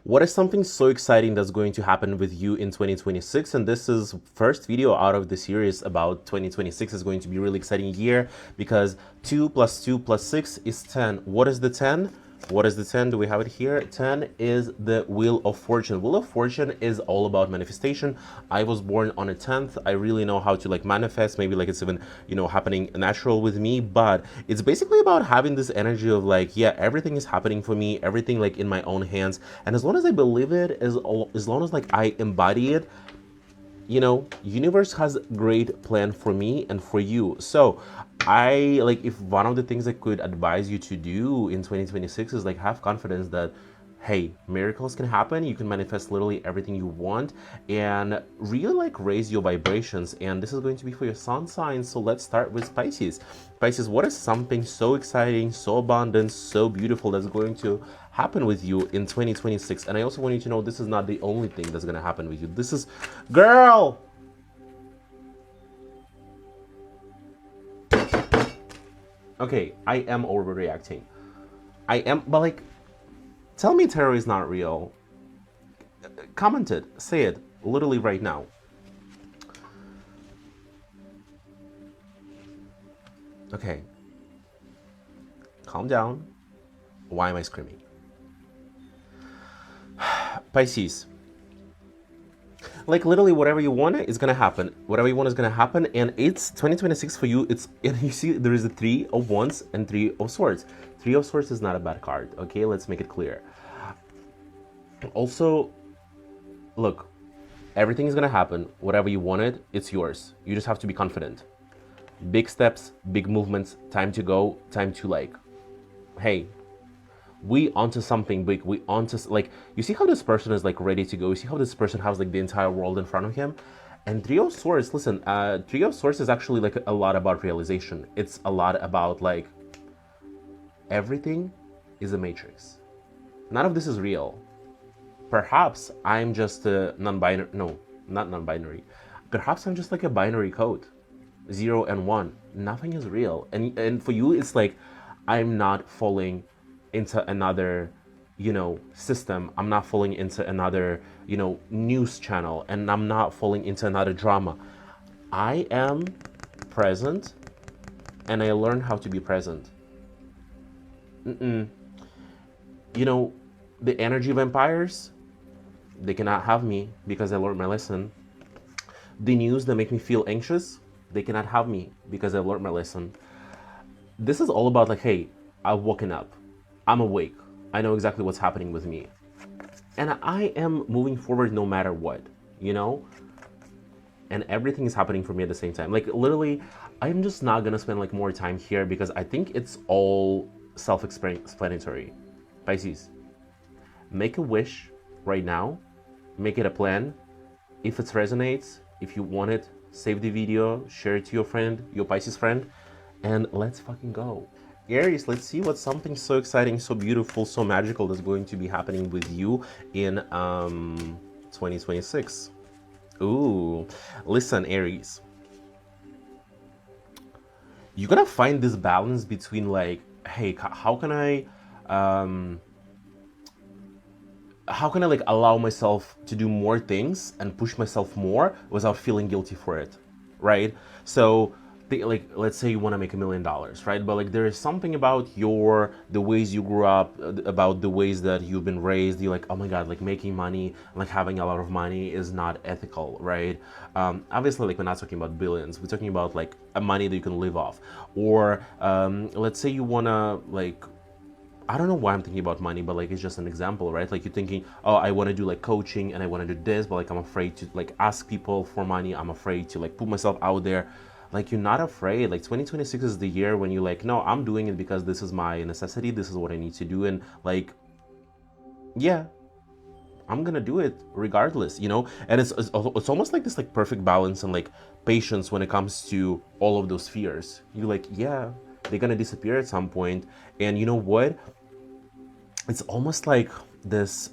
What is something so exciting that's going to happen with you in 2026? And this is first video out of the series about 2026. Is going to be a really exciting year because 2 plus 2 plus 6 is 10. What is the 10? What is the 10? Do we have it here? 10 is the Wheel of Fortune. Wheel of Fortune is all about manifestation. I was born on a 10th. I really know how to like manifest. Maybe like it's even, happening natural with me, but it's basically about having this energy of like, yeah, everything is happening for me, everything like in my own hands. And as long as I believe it, as long as like I embody it, universe has great plan for me and for you. So I like, if one of the things I could advise you to do in 2026 is like have confidence that, hey, miracles can happen. You can manifest literally everything you want and really like raise your vibrations. And this is going to be for your sun sign. So let's start with Pisces. Pisces, what is something so exciting, so abundant, so beautiful that's going to happen with you in 2026? And I also want you to know this is not the only thing that's going to happen with you. This is, girl, okay, I am overreacting. I am, but like, tell me tarot is not real. Comment it, say it, literally right now. Okay, calm down. Why am I screaming? Pisces, like literally whatever you want is gonna happen. Whatever you want is gonna happen, and it's 2026 for you. And you see there is a 3 of Wands and 3 of Swords. 3 of Swords is not a bad card, okay? Let's make it clear. Also, look, everything is gonna happen. Whatever you wanted, it's yours. You just have to be confident. Big steps, big movements, time to go, time to like, hey, we onto something big. We onto, like, you see how this person is like ready to go. You see how this person has like the entire world in front of him. And 3 of Swords, listen, 3 of Swords is actually like a lot about realization. It's a lot about like, everything is a matrix. None of this is real. Perhaps I'm just a non-binary, no, not non-binary. Perhaps I'm just like a binary code, 0 and 1. Nothing is real. And for you, it's like, I'm not falling into another, system. I'm not falling into another, news channel, and I'm not falling into another drama. I am present, and I learn how to be present. The energy vampires, they cannot have me because I learned my lesson. The news that make me feel anxious, they cannot have me because I learned my lesson. This is all about like, hey, I've woken up. I'm awake. I know exactly what's happening with me. And I am moving forward no matter what, And everything is happening for me at the same time. Like literally, I'm just not gonna spend like more time here because I think it's all self-explanatory. Pisces, make a wish right now. Make it a plan. If it resonates, if you want it, save the video, share it to your friend, your Pisces friend, and let's fucking go. Aries, let's see what's something so exciting, so beautiful, so magical that's going to be happening with you in 2026. Ooh, listen, Aries. You're gonna find this balance between like, hey, how can I like allow myself to do more things and push myself more without feeling guilty for it, right? So like, let's say you want to make $1 million, right? But like there is something about the ways you grew up, about the ways that you've been raised. You're like, oh my God, like making money, like having a lot of money is not ethical, right? Obviously, like we're not talking about billions. We're talking about like a money that you can live off. Or let's say you want to like, I don't know why I'm thinking about money, but like it's just an example, right? Like you're thinking, oh, I want to do like coaching and I want to do this, but like I'm afraid to like ask people for money. I'm afraid to like put myself out there. Like you're not afraid. Like 2026 is the year when you're like, no, I'm doing it because this is my necessity. This is what I need to do. And like, yeah, I'm gonna do it regardless, And it's almost like this like perfect balance and like patience when it comes to all of those fears. You're like, yeah, they're gonna disappear at some point. And you know what? It's almost like this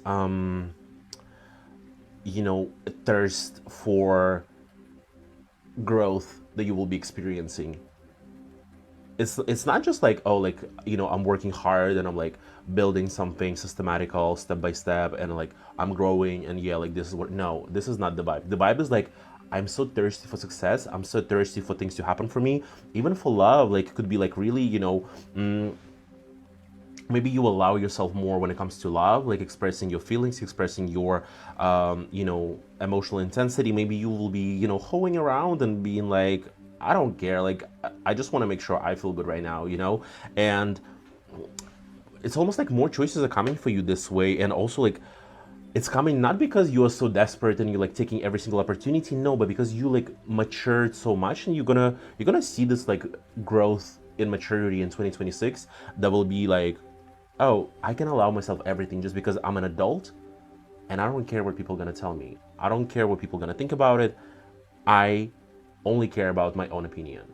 thirst for growth that you will be experiencing. it's not just like, oh, like, you know, I'm working hard and I'm like building something systematical step by step and like I'm growing and yeah, like this is what, no, this is not the vibe. The vibe is like, I'm so thirsty for success, I'm so thirsty for things to happen for me, even for love. Like it could be like really, you know, maybe you allow yourself more when it comes to love, like expressing your feelings, expressing your you know, emotional intensity. Maybe you will be, you know, hoeing around and being like, I don't care, like I just want to make sure I feel good right now, you know. And it's almost like more choices are coming for you this way. And also like it's coming not because you are so desperate and you're like taking every single opportunity, no, but because you like matured so much and you're gonna see this like growth in maturity in 2026 that will be like, oh, I can allow myself everything just because I'm an adult and I don't care what people are gonna tell me. I don't care what people are gonna think about it. I only care about my own opinion.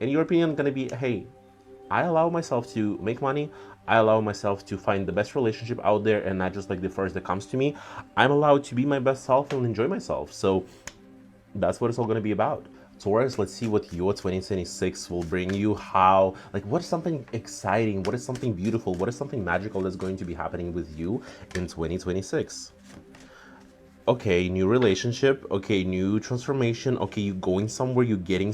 And your opinion is gonna be, hey, I allow myself to make money. I allow myself to find the best relationship out there and not just like the first that comes to me. I'm allowed to be my best self and enjoy myself. So that's what it's all going to be about. Taurus, let's see what your 2026 will bring you. How, like, what is something exciting? What is something beautiful? What is something magical that's going to be happening with you in 2026? Okay, new relationship. Okay, new transformation. Okay, you going somewhere. You getting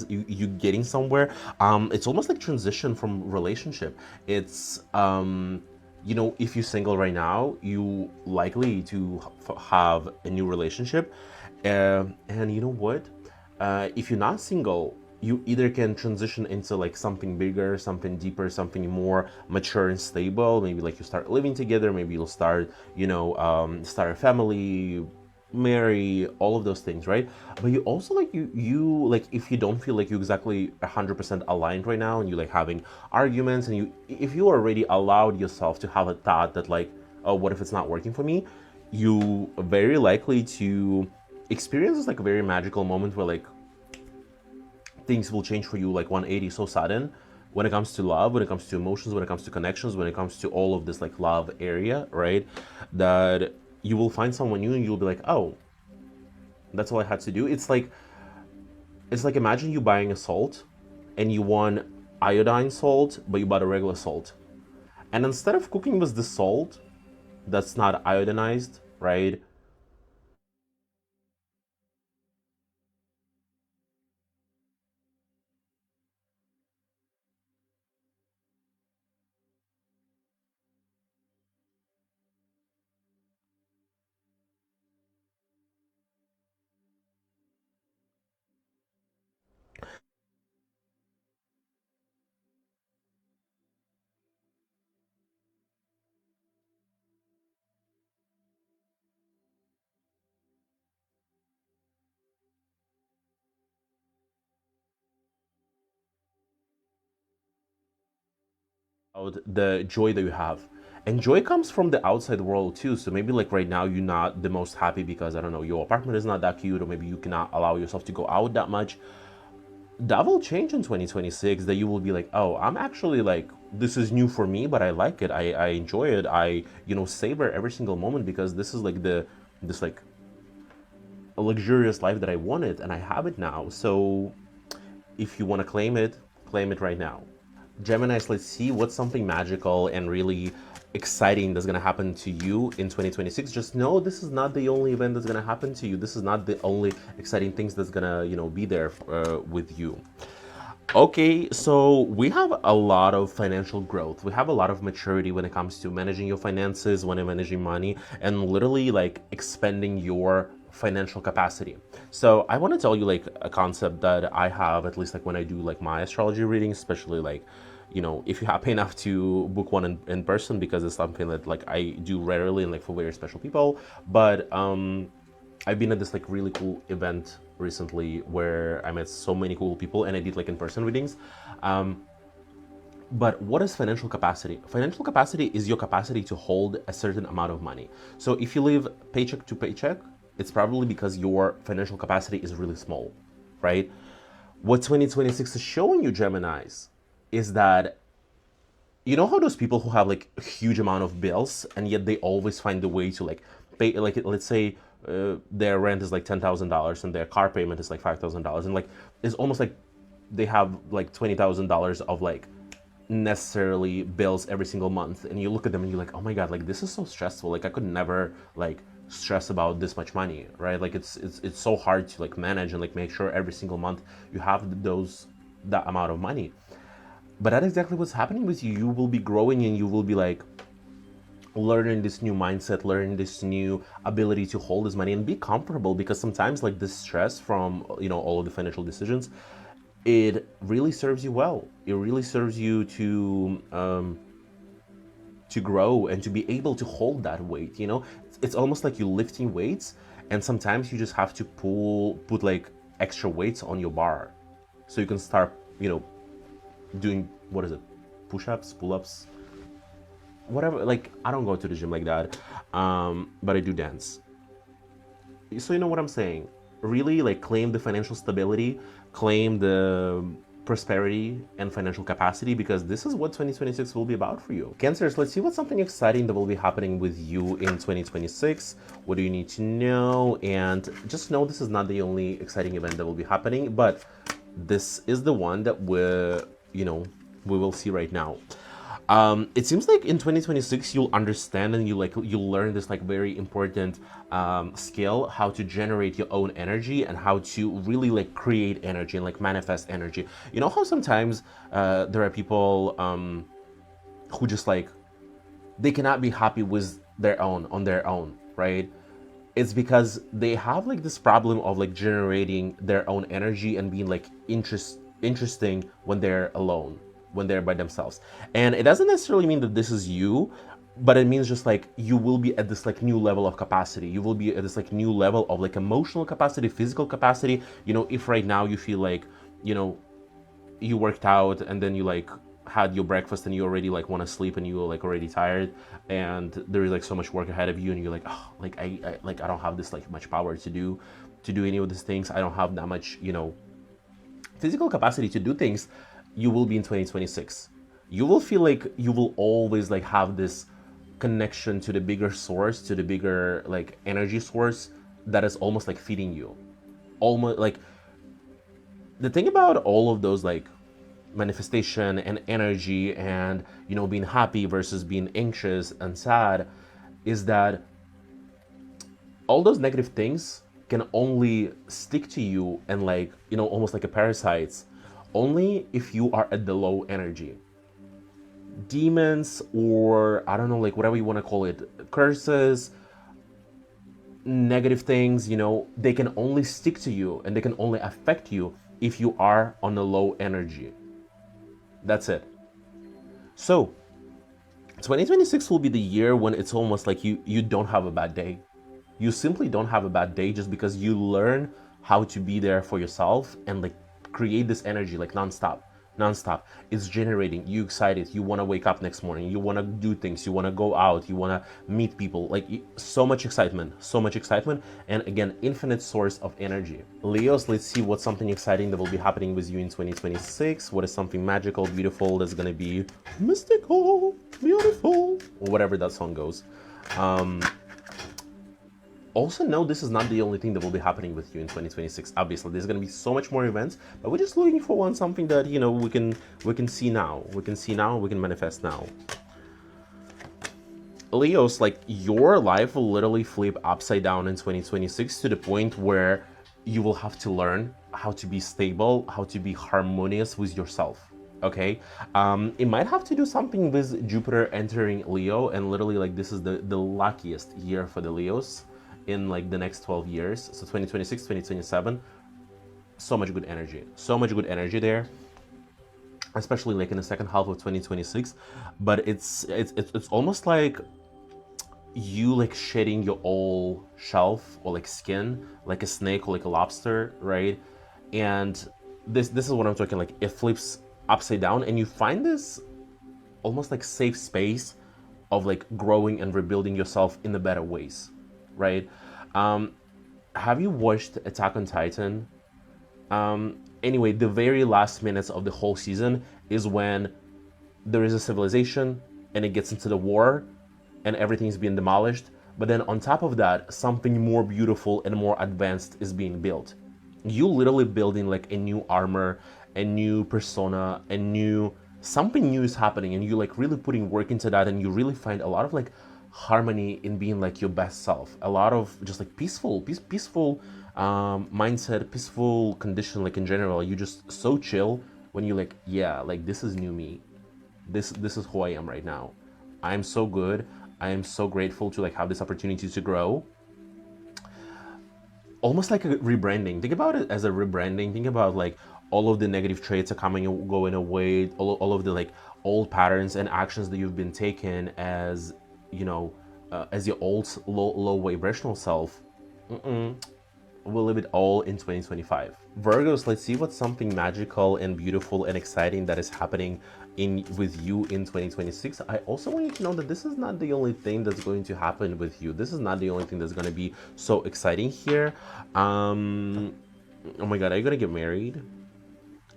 somewhere. It's almost like transition from relationship. It's you know, if you're single right now, you likely to have a new relationship. And you know what? If you're not single, you either can transition into like something bigger, something deeper, something more mature and stable. Maybe like you start living together. Maybe you'll start, you know, start a family, marry, all of those things, right? But you also like you like, if you don't feel like you exactly 100% aligned right now and you like having arguments, and you, if you already allowed yourself to have a thought that like, oh, what if it's not working for me, you are very likely to experience this like a very magical moment where like things will change for you like 180 so sudden when it comes to love, when it comes to emotions, when it comes to connections, when it comes to all of this like love area, right? That you will find someone new and you'll be like, oh, that's all I had to do. It's like imagine you buying a salt and you want iodine salt, but you bought a regular salt. And instead of cooking with the salt that's not iodinized, right? About the joy that you have. And joy comes from the outside world too. So maybe like right now you're not the most happy because I don't know, your apartment is not that cute, or maybe you cannot allow yourself to go out that much. That will change in 2026, that you will be like, oh, I'm actually like, this is new for me, but I like it. I enjoy it. I, you know, savor every single moment because this is like this like a luxurious life that I wanted and I have it now. So if you want to claim it right now. Geminis, let's see what's something magical and really exciting that's going to happen to you in 2026. Just know this is not the only event that's going to happen to you. This is not the only exciting things that's going to, you know, be there with you. Okay, so we have a lot of financial growth. We have a lot of maturity when it comes to managing your finances, when you're managing money, and literally like expanding your financial capacity. So I want to tell you like a concept that I have, at least like when I do like my astrology readings, especially like, you know, if you're happy enough to book one in person, because it's something that like I do rarely and like for very special people. But I've been at this like really cool event recently where I met so many cool people and I did like in-person readings. But what is financial capacity? Financial capacity is your capacity to hold a certain amount of money. So if you live paycheck to paycheck, it's probably because your financial capacity is really small, right? What 2026 is showing you, Geminis, is that you know how those people who have like a huge amount of bills and yet they always find a way to like pay, like let's say their rent is like $10,000 and their car payment is like $5,000, and like it's almost like they have like $20,000 of like necessarily bills every single month, and you look at them and you're like, oh my god, like this is so stressful, like I could never like stress about this much money, right? Like it's so hard to like manage and like make sure every single month you have that amount of money. But that's exactly what's happening with you. You will be growing and you will be like learning this new mindset, learning this new ability to hold this money and be comfortable, because sometimes like this stress from, you know, all of the financial decisions, it really serves you well. It really serves you to grow and to be able to hold that weight, you know? It's almost like you're lifting weights, and sometimes you just have to put like extra weights on your bar so you can start, you know, doing, what is it, push-ups, pull-ups, whatever. Like, I don't go to the gym like that, but I do dance. So you know what I'm saying? Really like claim the financial stability, claim the prosperity and financial capacity, because this is what 2026 will be about for you. Cancers, let's see what's something exciting that will be happening with you in 2026. What do you need to know? And just know this is not the only exciting event that will be happening, but this is the one that we will see right now. It seems like in 2026 you'll understand and you'll learn this like very important skill, how to generate your own energy and how to really like create energy and like manifest energy. You know how sometimes there are people who just like they cannot be happy with on their own, right? It's because they have like this problem of like generating their own energy and being like interesting when they're alone, when they're by themselves. And it doesn't necessarily mean that this is you, but it means just like you will be at this like new level of capacity. You will be at this like new level of like emotional capacity, physical capacity. You know, if right now you feel like, you know, you worked out and then you like had your breakfast and you already like want to sleep and you're like already tired and there is like so much work ahead of you and you're like, oh, like I don't have this like much power to do any of these things. I don't have that much, you know, physical capacity to do things. You will be in 2026. You will feel like you will always like have this connection to the bigger source, to the bigger like energy source that is almost like feeding you. Almost like the thing about all of those like manifestation and energy and, you know, being happy versus being anxious and sad is that all those negative things can only stick to you and like, you know, almost like a parasite only if you are at the low energy. Demons, or I don't know, like whatever you want to call it, curses, negative things, you know, they can only stick to you and they can only affect you if you are on a low energy. That's it. So 2026 will be the year when it's almost like you don't have a bad day. You simply don't have a bad day just because you learn how to be there for yourself and like create this energy like nonstop. It's generating you excited. You want to wake up next morning, you want to do things, you want to go out, you want to meet people, like so much excitement, and again, infinite source of energy. Leos, let's see what's something exciting that will be happening with you in 2026. What is something magical, beautiful, that's gonna be mystical, beautiful, or whatever that song goes. Also, no, this is not the only thing that will be happening with you in 2026. Obviously, there's going to be so much more events, but we're just looking for something that, you know, we can see now. We can manifest now. Leos, like your life will literally flip upside down in 2026 to the point where you will have to learn how to be stable, how to be harmonious with yourself. Okay, it might have to do something with Jupiter entering Leo, and literally like this is the luckiest year for the Leos in like the next 12 years. So 2026, 2027, so much good energy there, especially like in the second half of 2026. But it's almost like you like shedding your old shelf or like skin, like a snake or like a lobster, right? And this is what I'm talking, like it flips upside down and you find this almost like safe space of like growing and rebuilding yourself in the better ways, right? Have you watched Attack on Titan? Anyway, the very last minutes of the whole season is when there is a civilization and it gets into the war and everything is being demolished, but then on top of that, something more beautiful and more advanced is being built. You literally building like a new armor, a new persona, a new something new is happening, and you like really putting work into that, and you really find a lot of like harmony in being like your best self, a lot of just like peaceful mindset, peaceful condition, like in general. You just so chill when you like, yeah, like this is new me, this is who I am right now. I am so good. I am so grateful to like have this opportunity to grow. Almost like a rebranding. Think about it as a rebranding. Think about like all of the negative traits are coming and going away, all of the like old patterns and actions that you've been taking as, you know, as your old low vibrational self. We'll leave it all in 2025. Virgos, let's see what's something magical and beautiful and exciting that is happening in with you in 2026. I also want you to know that this is not the only thing that's going to happen with you. This is not the only thing that's going to be so exciting here. Oh my God, are you going to get married?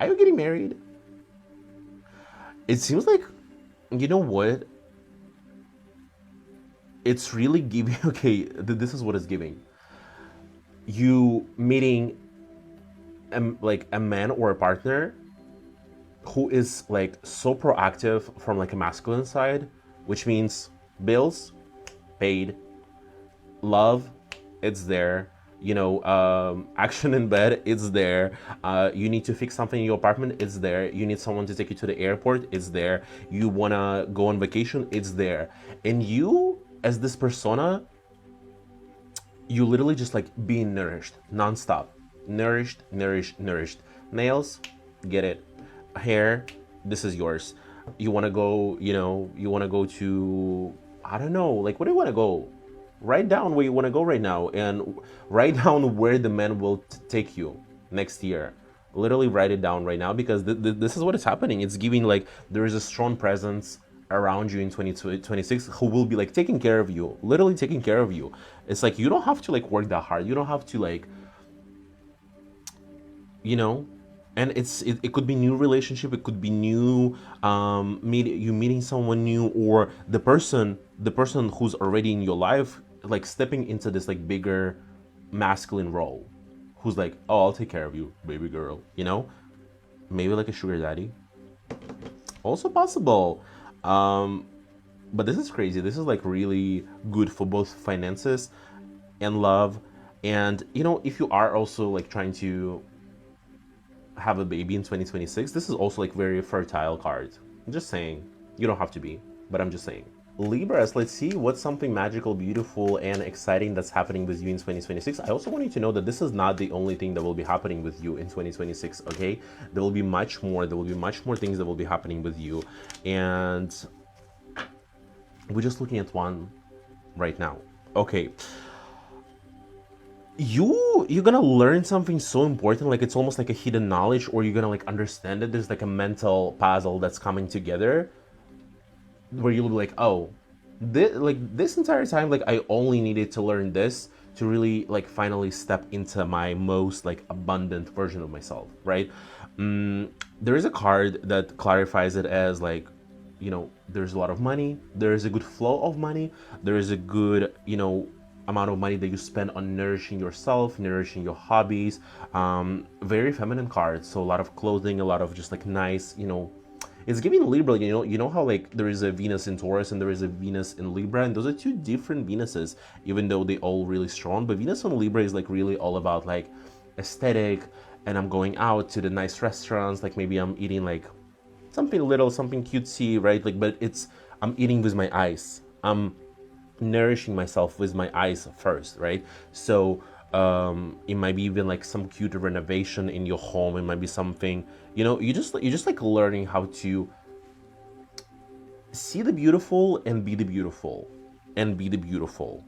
Are you getting married? It seems like, you know what? It's really giving, okay, this is what it's giving. You meeting like a man or a partner who is like so proactive from like a masculine side, which means bills paid, love, it's there, you know, action in bed, it's there. You need to fix something in your apartment, it's there. You need someone to take you to the airport, it's there. You wanna go on vacation, it's there. And you, as this persona, you literally just like being nourished nonstop. Nourished. Nails, get it. Hair, this is yours. You want to go, you know, you want to go to, I don't know, like, where do you want to go? Write down where you want to go right now, and write down where the man will take you next year. Literally write it down right now, because this is what is happening. It's giving like there is a strong presence around you in 2026 who will be like taking care of you, literally taking care of you. It's like you don't have to like work that hard. You don't have to like, you know. And it could be new relationship, it could be new meeting someone new, or the person who's already in your life like stepping into this like bigger masculine role, who's like, oh, I'll take care of you, baby girl, you know. Maybe like a sugar daddy, also possible. But this is crazy. This is like really good for both finances and love. And you know, if you are also like trying to have a baby in 2026, this is also like very fertile card. I'm just saying, you don't have to be, but I'm just saying. Libras, let's see what's something magical, beautiful, and exciting that's happening with you in 2026. I also want you to know that this is not the only thing that will be happening with you in 2026, okay? There will be much more. There will be much more things that will be happening with you. And we're just looking at one right now. Okay. You're gonna learn something so important, like it's almost like a hidden knowledge, or you're gonna like understand it. There's like a mental puzzle that's coming together where you'll be like, oh, this entire time, like I only needed to learn this to really like finally step into my most like abundant version of myself, right? There is a card that clarifies it as like, you know, there's a lot of money, there is a good flow of money, there is a good, you know, amount of money that you spend on nourishing yourself, nourishing your hobbies. Very feminine cards, so a lot of clothing, a lot of just like nice, you know, it's giving Libra. You know how like there is a Venus in Taurus and there is a Venus in Libra, and those are two different Venuses, even though they all really strong. But Venus in Libra is like really all about like aesthetic, and I'm going out to the nice restaurants, like maybe I'm eating like something little, something cutesy, right? Like, but it's, I'm eating with my eyes, I'm nourishing myself with my eyes first, right? So it might be even like some cute renovation in your home. It might be something, you know, you just like learning how to see the beautiful and be the beautiful and be the beautiful.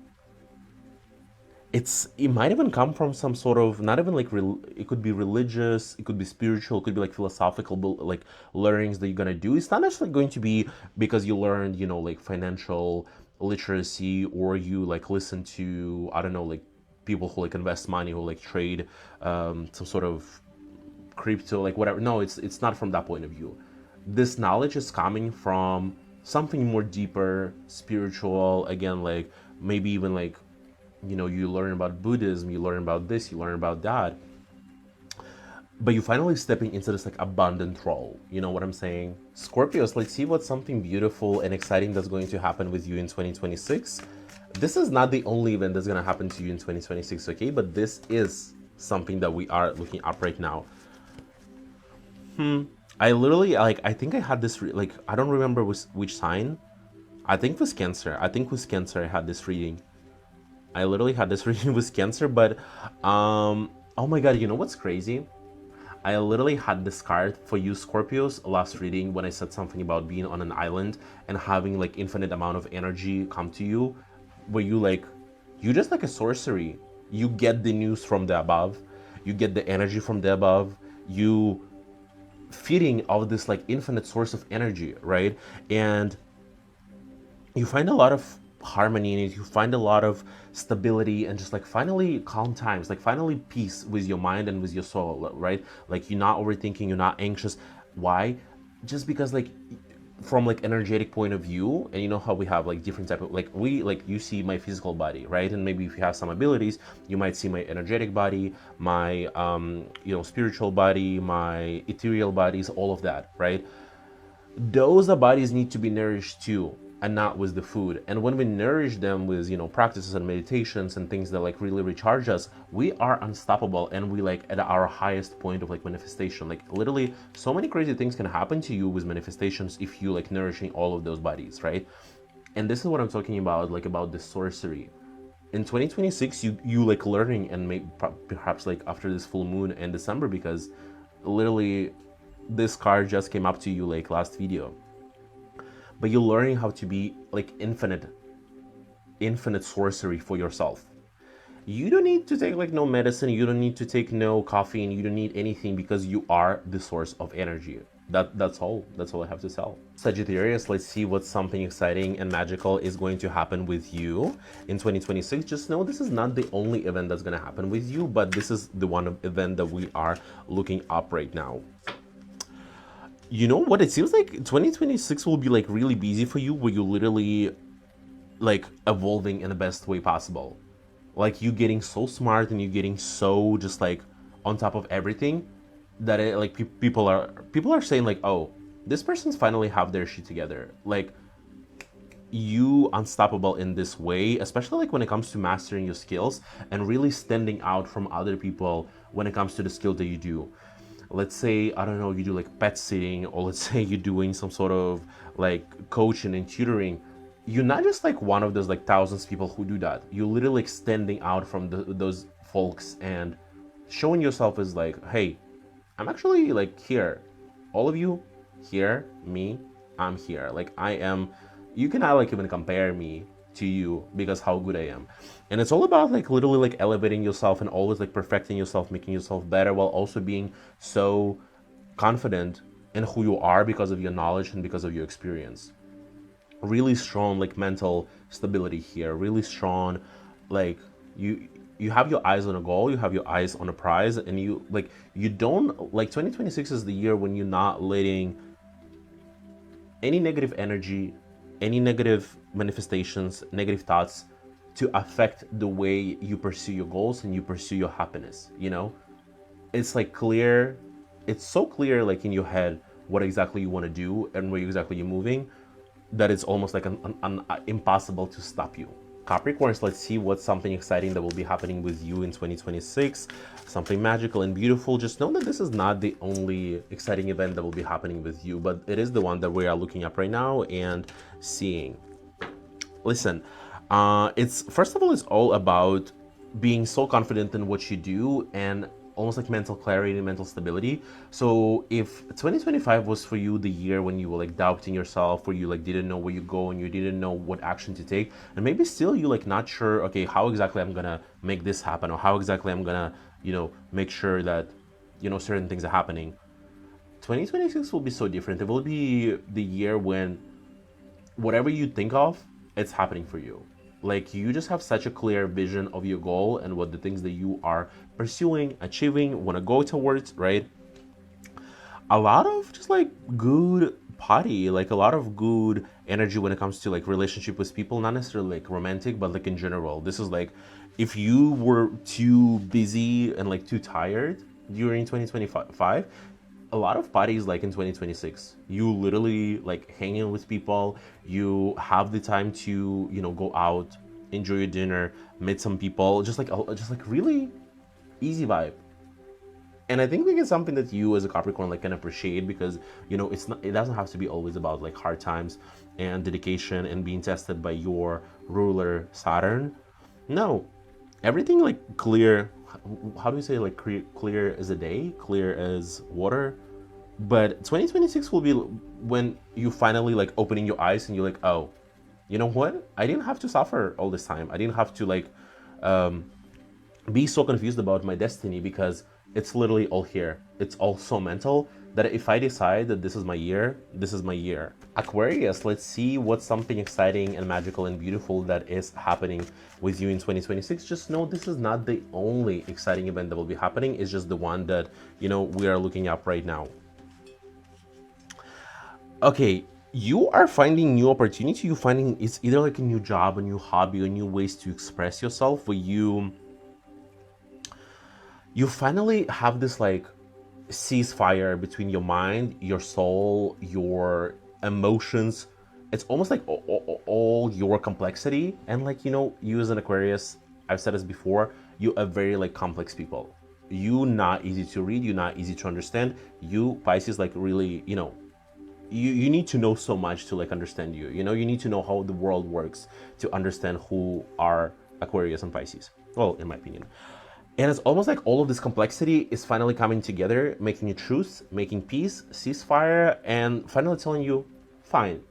It might even come from some sort of, not even like it could be religious, it could be spiritual, it could be like philosophical, like learnings that you're gonna do. It's not necessarily going to be because you learned, you know, like financial literacy, or you like listen to, I don't know, like people who like invest money, who like trade some sort of crypto, like whatever. No, it's not from that point of view. This knowledge is coming from something more deeper, spiritual. Again, like maybe even like, you know, you learn about Buddhism, you learn about this, you learn about that. but you're finally stepping into this like abundant role. You know what I'm saying? Scorpios, let's see what's something beautiful and exciting that's going to happen with you in 2026. This is not the only event that's going to happen to you in 2026, okay? But this is something that we are looking up right now. I literally, like, I think I had this, like, I don't remember which sign. I think it was Cancer. I think it was Cancer I had this reading. I literally had this reading with Cancer, but, oh my God, you know what's crazy? I literally had this card for you Scorpios last reading when I said something about being on an island and having like infinite amount of energy come to you, where you just like a sorcery. You get the news from the above, you get the energy from the above, you feeding of this like infinite source of energy, right? And you find a lot of harmony in it, you find a lot of stability and just like finally calm times, like finally peace with your mind and with your soul, right? Like you're not overthinking, you're not anxious. Why? Just because like from like energetic point of view, and you know how we have like different type of like you see my physical body, right? And maybe if you have some abilities, you might see my energetic body, my spiritual body, my ethereal bodies, all of that, right? Those bodies need to be nourished too, and not with the food. And when we nourish them with practices and meditations and things that like really recharge us, we are unstoppable, and we like at our highest point of like manifestation. Like literally so many crazy things can happen to you with manifestations if you like nourishing all of those bodies, right? And this is what I'm talking about, like about the sorcery. In 2026, you like learning, and maybe perhaps like after this full moon in December, because literally this card just came up to you like last video, but you're learning how to be like infinite sorcery for yourself. You don't need to take like no medicine, you don't need to take no caffeine, you don't need anything, because you are the source of energy. That's all I have to tell. Sagittarius, let's see what something exciting and magical is going to happen with you in 2026. Just know this is not the only event that's going to happen with you, but this is the one event that we are looking up right now. You know what? It seems like 2026 will be like really busy for you, where you literally like evolving in the best way possible. Like you getting so smart and you getting so just like on top of everything that it, like people are saying like, oh, this person's finally have their shit together. Like you unstoppable in this way, especially like when it comes to mastering your skills and really standing out from other people when it comes to the skill that you do. Let's say, I don't know, you do like pet sitting, or let's say you're doing some sort of like coaching and tutoring. You're not just like one of those like thousands of people who do that. You're literally extending out from those folks and showing yourself as like, hey, I'm actually like here. All of you here, me, I'm here. Like I am, you cannot like even compare me to you because how good I am. And it's all about like literally like elevating yourself and always like perfecting yourself, making yourself better, while also being so confident in who you are because of your knowledge and because of your experience. Really strong like mental stability here, really strong, like you have your eyes on a goal, you have your eyes on a prize, and you don't like 2026 is the year when you're not letting any negative energy, any negative manifestations, negative thoughts to affect the way you pursue your goals and you pursue your happiness. It's like clear, it's so clear like in your head what exactly you want to do and where exactly you're moving, that it's almost like an impossible to stop you. Capricorns, let's see what's something exciting that will be happening with you in 2026. Something magical and beautiful. Just know that this is not the only exciting event that will be happening with you, but it is the one that we are looking up right now and seeing. Listen, it's first of all, it's all about being so confident in what you do and almost like mental clarity and mental stability. So if 2025 was for you the year when you were like doubting yourself, where you like didn't know where you go and you didn't know what action to take, and maybe still you like not sure, okay, how exactly I'm gonna make this happen, or how exactly I'm gonna make sure that certain things are happening, 2026 will be so different. It will be the year when whatever you think of, it's happening for you. Like you just have such a clear vision of your goal and what the things that you are pursuing, achieving, want to go towards, right? A lot of just like good party, like a lot of good energy when it comes to like relationship with people, not necessarily like romantic, but like in general. This is like, if you were too busy and like too tired during 2025. A lot of parties like in 2026. You literally like hanging with people. You have the time to, you know, go out, enjoy your dinner, meet some people, just like really easy vibe. And I think like it's something that you as a Capricorn like can appreciate, because you know it doesn't have to be always about like hard times and dedication and being tested by your ruler Saturn. No, everything like clear. How do we say, like clear as a day, clear as water? But 2026 will be when you finally like opening your eyes and you're like, oh, you know what? I didn't have to suffer all this time. I didn't have to like um, be so confused about my destiny, because it's literally all here. It's all so mental that if I decide that this is my year, this is my year. Aquarius, let's see what's something exciting and magical and beautiful that is happening with you in 2026. Just know this is not the only exciting event that will be happening. It's just the one that, you know, we are looking up right now. Okay, you are finding new opportunity. You're finding it's either like a new job, a new hobby, or new ways to express yourself, where you finally have this like ceasefire between your mind, your soul, your emotions. It's almost like all your complexity. And like, you know, you as an Aquarius, I've said this before, you are very like complex people. You not easy to read, you not easy to understand. You Pisces, like really, you know, you need to know so much to like understand you. You know, you need to know how the world works to understand who are Aquarius and Pisces. Well, in my opinion. And it's almost like all of this complexity is finally coming together, making a truce, making peace, ceasefire, and finally telling you, fine.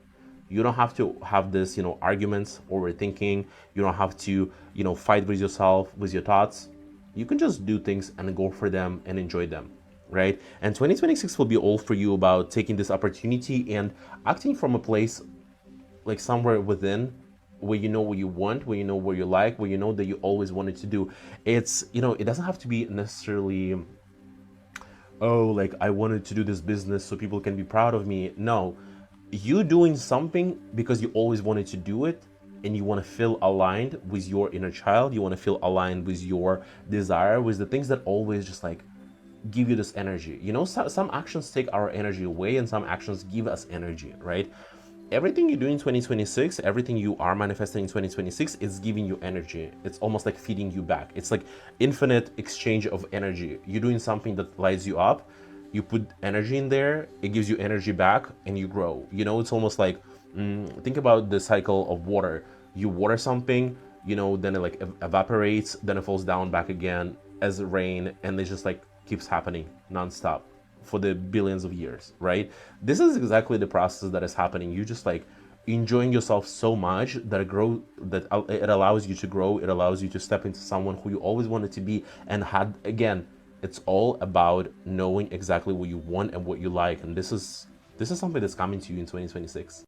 You don't have to have this, you know, arguments, overthinking. You don't have to, you know, fight with yourself, with your thoughts. You can just do things and go for them and enjoy them, right? And 2026 will be all for you about taking this opportunity and acting from a place like somewhere within, where you know what you want, where you know what you like, where you know that you always wanted to do. It's, you know, it doesn't have to be necessarily, oh, like I wanted to do this business so people can be proud of me. No, you doing something because you always wanted to do it, and you want to feel aligned with your inner child. You want to feel aligned with your desire, with the things that always just like give you this energy. You know, some actions take our energy away, and some actions give us energy, right? Everything you do in 2026, everything you are manifesting in 2026 is giving you energy. It's almost like feeding you back. It's like infinite exchange of energy. You're doing something that lights you up, you put energy in there, it gives you energy back, and you grow. You know, it's almost like, think about the cycle of water. You water something, you know, then it like evaporates, then it falls down back again as rain, and it just like keeps happening nonstop for the billions of years, right? This is exactly the process that is happening. You just like enjoying yourself so much that it allows you to grow. It allows you to step into someone who you always wanted to be. And had, again, it's all about knowing exactly what you want and what you like. And this is something that's coming to you in 2026.